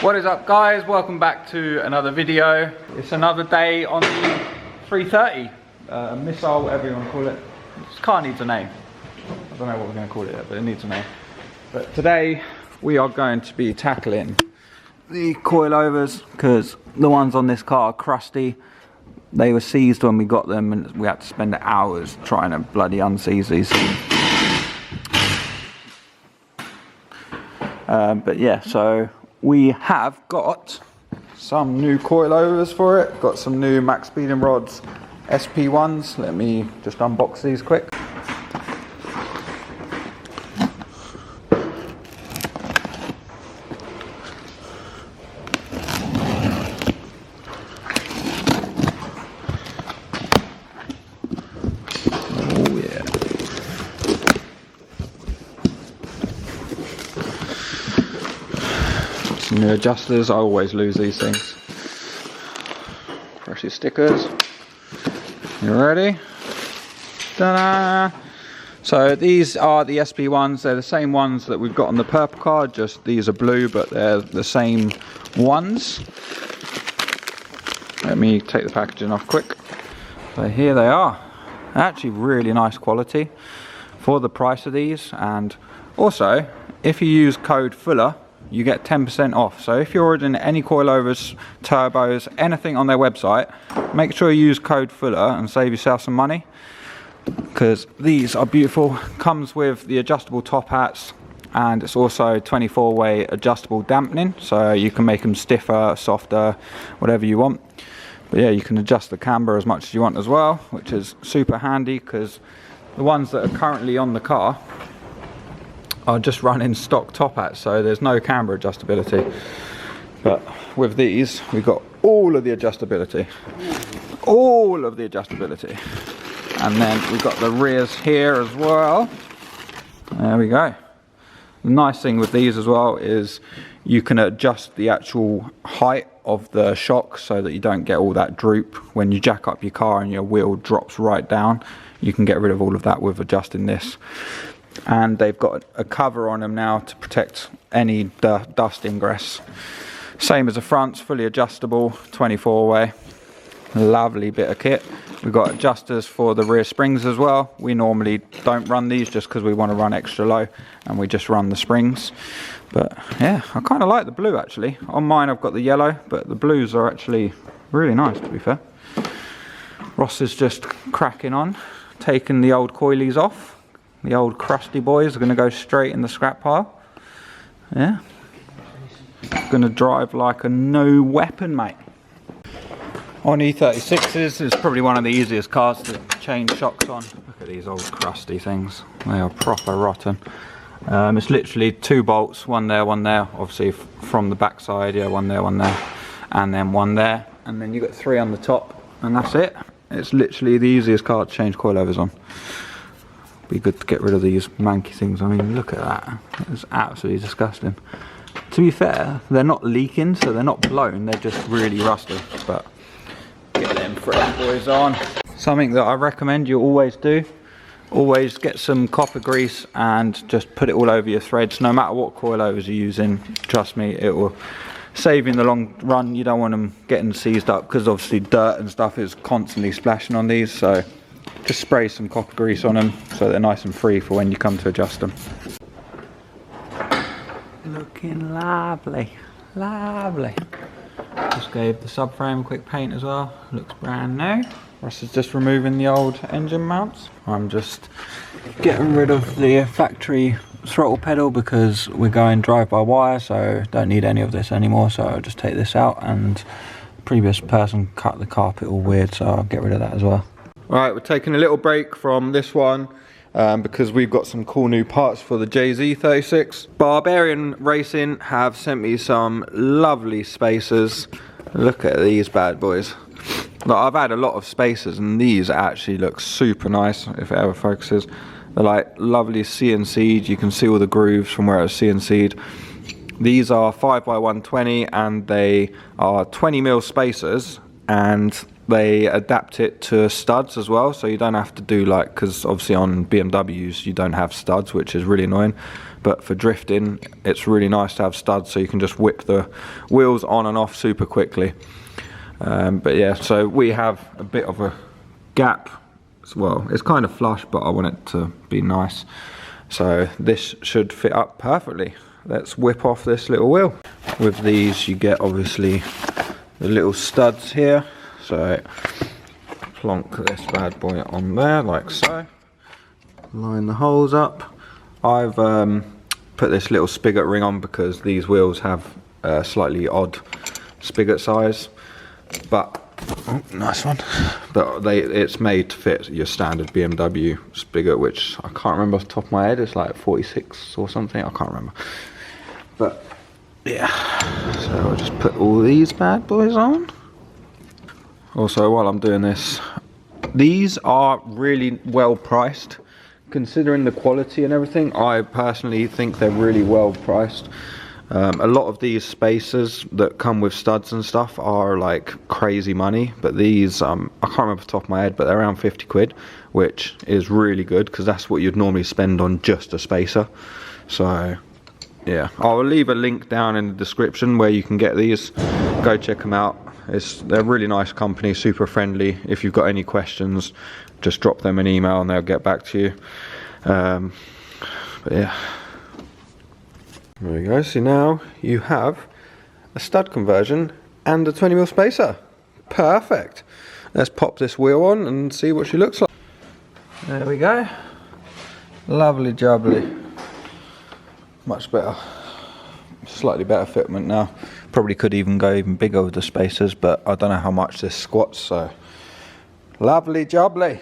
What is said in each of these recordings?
What is up, guys? Welcome back to another video. It's another day on the 330 missile, whatever you want to call it. This car needs a name. I don't know what we're going to call it yet, but it needs a name. But today we are going to be tackling the coilovers because the ones on this car are crusty. They were seized when we got them and we had to spend hours trying to bloody unseize these. But yeah, so we have got some new coilovers for it. Got some new max speeding rods, SP1s. Let me just unbox these quick. Oh yeah. Some new adjusters. I always lose these things. Press your stickers. You ready? Ta-da! So these are the SP1s. They're the same ones that we've got on the purple car, just these are blue, but they're the same ones. Let me take the packaging off quick. So here they are. Actually really nice quality for the price of these, and also if you use code FULLER you get 10% off. So if you're ordering any coilovers, turbos, anything on their website, make sure you use code FULLER and save yourself some money, because these are beautiful. Comes with the adjustable top hats, and it's also 24-way adjustable dampening, so you can make them stiffer, softer, whatever you want. But yeah, you can adjust the camber as much as you want as well, which is super handy, because the ones that are currently on the car are just running stock top hats, so there's no camber adjustability. But with these, we've got all of the adjustability. All of the adjustability. And then we've got the rears here as well. There we go. The nice thing with these as well is you can adjust the actual height of the shock so that you don't get all that droop when you jack up your car and your wheel drops right down. You can get rid of all of that with adjusting this. And they've got a cover on them now to protect any dust ingress. Same as the fronts, fully adjustable, 24-way. Lovely bit of kit. We've got adjusters for the rear springs as well. We normally don't run these just because we want to run extra low, and we just run the springs. But yeah, I kind of like the blue actually. On mine I've got the yellow, but the blues are actually really nice, to be fair. Ross is just cracking on, taking the old coilies off. The old crusty boys are going to go straight in the scrap pile. Yeah. Going to drive like a no weapon, mate. On E36s, it's probably one of the easiest cars to change shocks on. Look at these old crusty things. They are proper rotten. It's literally 2 bolts, one there, obviously from the back side, yeah, one there, and then one there, and then you've got 3 on the top, and that's it. It's literally the easiest car to change coilovers on. Be good to get rid of these manky things. I mean, look at that. It's absolutely disgusting. To be fair, they're not leaking, so they're not blown, they're just really rusty. But get them fresh boys on. Something that I recommend you always do, always get some copper grease and just put it all over your threads, no matter what coilovers you're using. Trust me, it will save you in the long run. You don't want them getting seized up, because obviously dirt and stuff is constantly splashing on these, so just spray some copper grease on them so they're nice and free for when you come to adjust them. Looking lovely, lovely. Just gave the subframe a quick paint as well. Looks brand new. Russ is just removing the old engine mounts. I'm just getting rid of the factory throttle pedal because we're going drive-by-wire, so don't need any of this anymore. So I'll just take this out, and the previous person cut the carpet all weird, so I'll get rid of that as well. Alright, we're taking a little break from this one because we've got some cool new parts for the e36. Barbarian Racing have sent me some lovely spacers. Look at these bad boys. Like, I've had a lot of spacers and these actually look super nice if it ever focuses. They're like lovely CNC'd, you can see all the grooves from where it's CNC'd. These are 5x120 and they are 20mm spacers, and they adapt it to studs as well, so you don't have to do like, because obviously on BMWs you don't have studs, which is really annoying, but for drifting it's really nice to have studs so you can just whip the wheels on and off super quickly. But yeah, so we have a bit of a gap as well. It's kind of flush, but I want it to be nice, so this should fit up perfectly. Let's whip off this little wheel. With these you get obviously the little studs here, so plonk this bad boy on there like so, line the holes up. I've put this little spigot ring on because these wheels have a slightly odd spigot size, but oh, nice one. But it's made to fit your standard BMW spigot, which I can't remember off the top of my head. It's like 46 or something, I can't remember. But yeah, so I'll just put all these bad boys on. Also, while I'm doing this, these are really well priced. Considering the quality and everything, I personally think they're really well priced. A lot of these spacers that come with studs and stuff are like crazy money, but these, I can't remember off the top of my head, but they're around 50 quid, which is really good because that's what you'd normally spend on just a spacer. So yeah, I'll leave a link down in the description where you can get these. Go check them out. They're a really nice company, super friendly. If you've got any questions, just drop them an email and they'll get back to you. But yeah, there we go. So now you have a stud conversion and a 20mm spacer. Perfect. Let's pop this wheel on and see what she looks like. There we go. Lovely jubbly. Much better. Slightly better fitment now. Probably could even go even bigger with the spacers, but I don't know how much this squats, so lovely jubbly.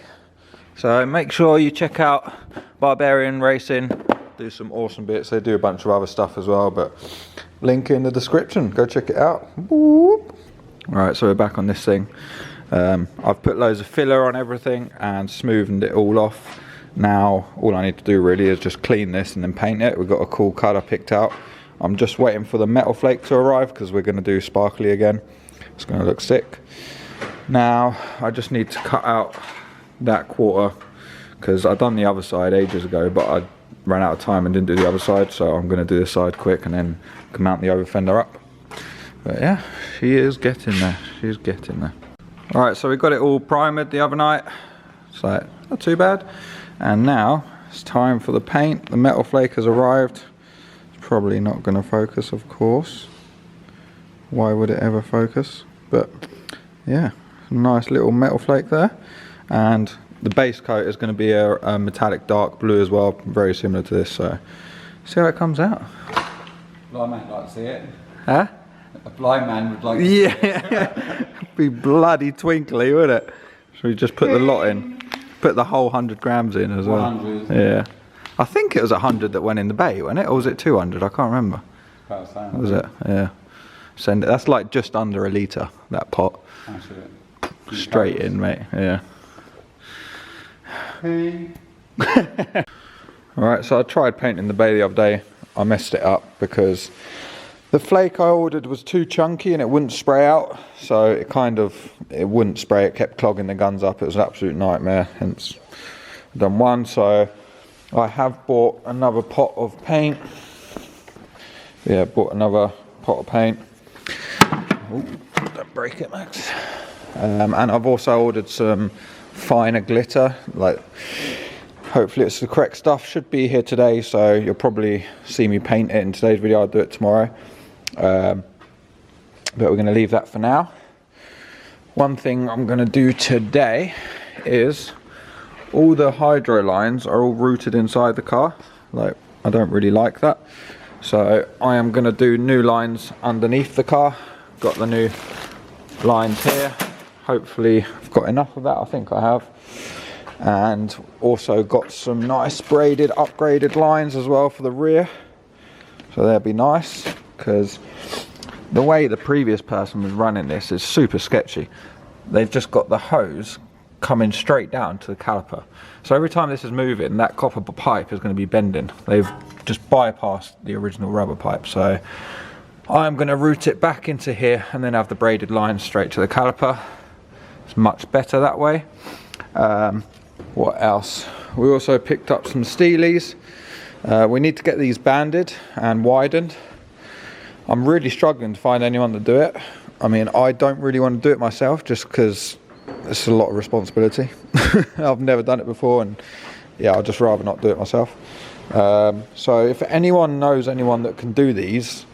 So make sure you check out Barbarian Racing, do some awesome bits. They do a bunch of other stuff as well, but link in the description, go check it out. Alright, so we're back on this thing. I've put loads of filler on everything and smoothened it all off. Now all I need to do really is just clean this and then paint it. We've got a cool colour picked out. I'm just waiting for the metal flake to arrive because we're going to do sparkly again. It's going to look sick. Now I just need to cut out that quarter because I've done the other side ages ago, but I ran out of time and didn't do the other side, so I'm going to do this side quick and then can mount the over fender up. But yeah, she is getting there. She's getting there. Alright, so we got it all primered the other night, so not too bad. And now it's time for the paint. The metal flake has arrived. It's probably not going to focus, of course. Why would it ever focus? But yeah, nice little metal flake there. And the base coat is going to be a metallic dark blue as well, very similar to this, so see how it comes out. Blind man would like to see it. Huh? A blind man would like to see it. Yeah, be bloody twinkly, wouldn't it? Should we just put the lot in? Put the whole 100 grams in as well. 100. Yeah. I think it was 100 that went in the bay, wasn't it? Or was it 200? I can't remember. Was it? Yeah. Send it. That's like just under a litre, that pot. Straight in, mate. Yeah. Hey. Alright, so I tried painting the bay the other day. I messed it up because the flake I ordered was too chunky and it wouldn't spray out. So it wouldn't spray, it kept clogging the guns up. It was an absolute nightmare, hence I've done one. So I have bought another pot of paint. Yeah, bought another pot of paint. Oh, don't break it, Max. And I've also ordered some finer glitter, like hopefully it's the correct stuff. Should be here today, so you'll probably see me paint it in today's video. I'll do it tomorrow, but we're going to leave that for now. One thing I'm going to do today is all the hydro lines are all routed inside the car. Like, I don't really like that, so I am going to do new lines underneath the car. Got the new lines here. Hopefully I've got enough of that. I think I have. And also got some nice braided upgraded lines as well for the rear, so they'll be nice, because the way the previous person was running this is super sketchy. They've just got the hose coming straight down to the caliper, so every time this is moving, that copper pipe is going to be bending. They've just bypassed the original rubber pipe, so I'm going to route it back into here and then have the braided lines straight to the caliper. It's much better that way. What else? We also picked up some Steelies. We need to get these banded and widened. I'm really struggling to find anyone to do it. I mean, I don't really want to do it myself just because it's a lot of responsibility. I've never done it before, and yeah, I'd just rather not do it myself. So if anyone knows anyone that can do these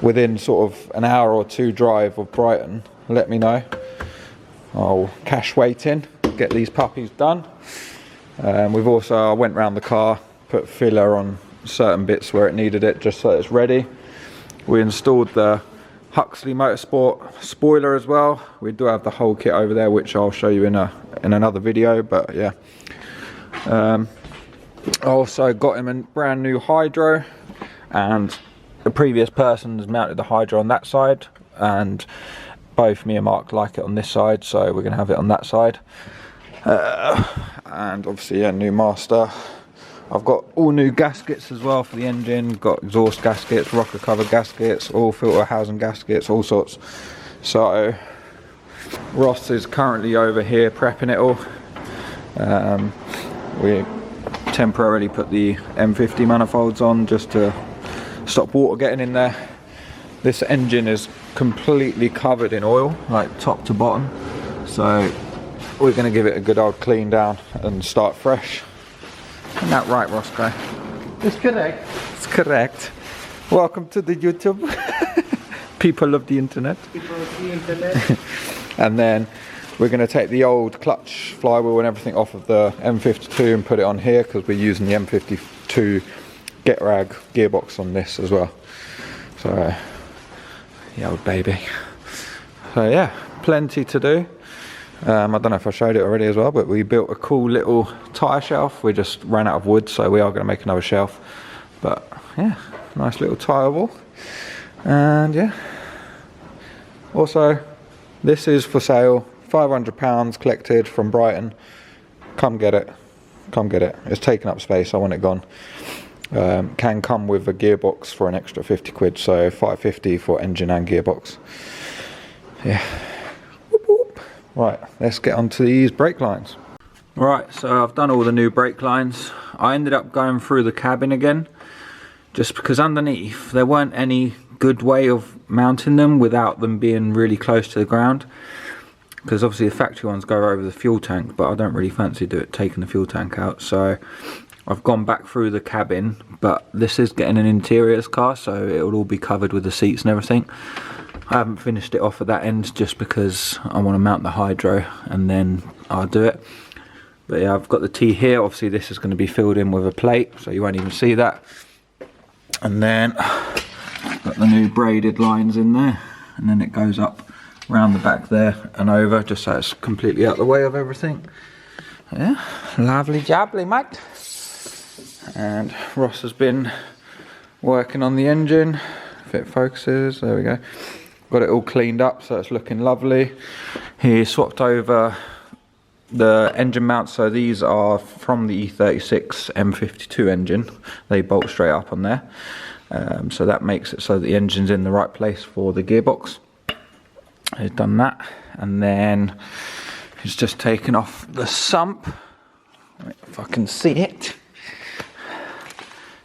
within sort of an hour or two drive of Brighton, let me know. I'll cash weight in, get these puppies done. I went round the car, put filler on certain bits where it needed it just so it's ready. We installed the Huxley Motorsport spoiler as well. We do have the whole kit over there, which I'll show you in another video, but yeah. I also got him a brand new hydro, and the previous person has mounted the hydro on that side, and both me and Mark like it on this side, so we're going to have it on that side. And obviously, yeah, new master. I've got all new gaskets as well for the engine. Got exhaust gaskets, rocker cover gaskets, oil filter housing gaskets, all sorts. So Ross is currently over here prepping it all. We temporarily put the M50 manifolds on just to stop water getting in there. This engine is completely covered in oil, like top to bottom. So we're going to give it a good old clean down and start fresh. Isn't that right, Roscoe? It's correct. It's correct. Welcome to the YouTube. People of the internet. People of the internet. And then we're going to take the old clutch, flywheel and everything off of the M52 and put it on here, because we're using the M52 get rag gearbox on this as well. So, yeah, old baby. So yeah, plenty to do. I don't know if I showed it already as well, but we built a cool little tyre shelf. We just ran out of wood, so we are going to make another shelf. But yeah, nice little tyre wall. And yeah, also this is for sale, £500 collected from Brighton. Come get it, come get it. It's taking up space, I want it gone. Can come with a gearbox for an extra 50 quid, so £550 for engine and gearbox. Yeah. Right, let's get onto these brake lines. Right, so I've done all the new brake lines. I ended up going through the cabin again, just because underneath there weren't any good way of mounting them without them being really close to the ground. Because obviously the factory ones go over the fuel tank, but I don't really fancy taking the fuel tank out. So I've gone back through the cabin, but this is getting an interiors car, so it will all be covered with the seats and everything. I haven't finished it off at that end just because I want to mount the hydro and then I'll do it. But yeah, I've got the T here. Obviously this is going to be filled in with a plate, so you won't even see that. And then got the new braided lines in there, and then it goes up around the back there and over, just so it's completely out of the way of everything. Yeah, lovely jubbly, mate. And Ross has been working on the engine. If it focuses, there we go. Got it all cleaned up, so it's looking lovely. He swapped over the engine mounts, so these are from the e36 M52 engine. They bolt straight up on there, so that makes it so the engine's in the right place for the gearbox. He's done that, and then he's just taken off the sump. If I can see it,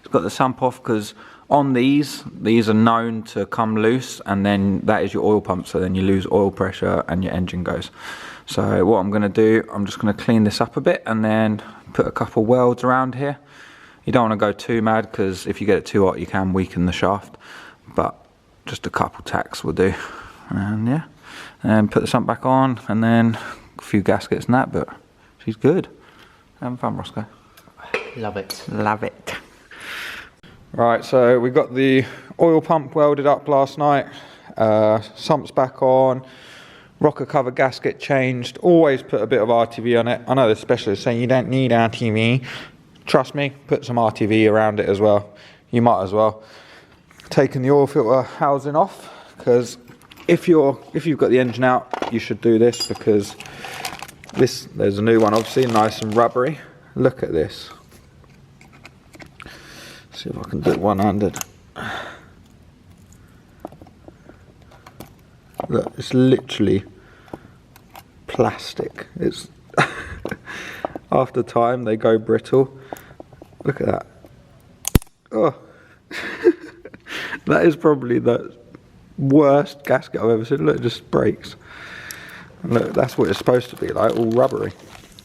he's got the sump off because on these are known to come loose, and then that is your oil pump, so then you lose oil pressure and your engine goes. So what I'm going to do, I'm just going to clean this up a bit and then put a couple welds around here. You don't want to go too mad, because if you get it too hot you can weaken the shaft, but just a couple tacks will do. And yeah, and put the sump back on, and then a few gaskets and that, but she's good. Having fun, Roscoe? Love it. Love it. Right, so we got the oil pump welded up last night, sump's back on, rocker cover gasket changed. Always put a bit of RTV on it. I know the specialists saying you don't need RTV. Trust me, put some RTV around it as well. You might as well. Taking the oil filter housing off, because if you've got the engine out, you should do this, because there's a new one, obviously nice and rubbery. Look at this. See if I can do it one-handed. Look, it's literally plastic. It's after time they go brittle. Look at that. Oh, that is probably the worst gasket I've ever seen. Look, it just breaks. And look, that's what it's supposed to be like, all rubbery.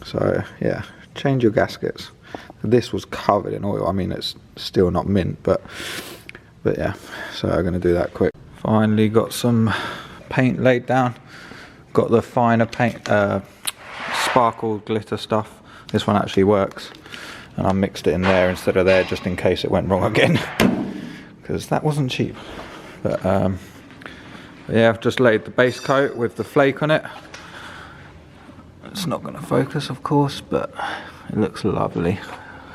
So yeah, change your gaskets. This was covered in oil. I mean, it's still not mint, but yeah. So I'm gonna do that quick. Finally got some paint laid down. Got the finer paint, sparkle glitter stuff. This one actually works, and I mixed it in there instead of there just in case it went wrong again, because that wasn't cheap. But yeah, I've just laid the base coat with the flake on it. It's not going to focus, of course, but it looks lovely.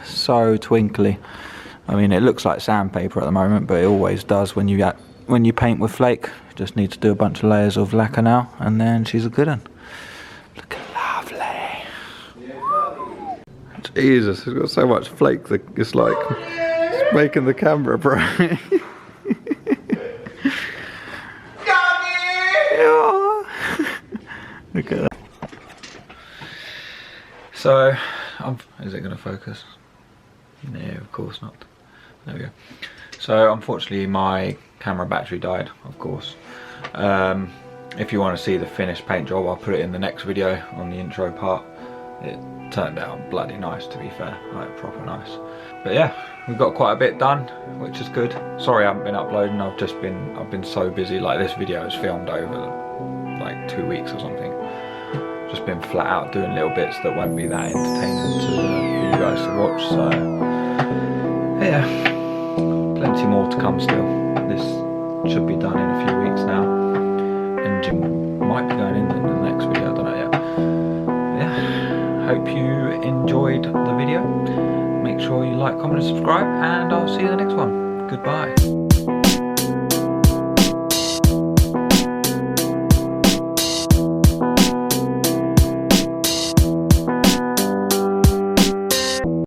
So twinkly. I mean, it looks like sandpaper at the moment, but it always does when you paint with flake. You just need to do a bunch of layers of lacquer now, and then she's a good one. Look lovely. Jesus, it's got so much flake that it's like it's making the camera bright. Look at that. So, is it going to focus? No, of course not. There we go. So, unfortunately, my camera battery died, of course. If you want to see the finished paint job, I'll put it in the next video on the intro part. It turned out bloody nice, to be fair, like proper nice. But yeah, we've got quite a bit done, which is good. Sorry I haven't been uploading. I've been so busy. Like, this video is filmed over like 2 weeks or something. Just been flat out doing little bits that won't be that entertaining for you guys to watch. So yeah, plenty more to come still. This should be done in a few weeks now. Engine might be going in the next video, I don't know yet. Yeah, hope you enjoyed the video. Make sure you like, comment and subscribe, and I'll see you in the next one. Goodbye.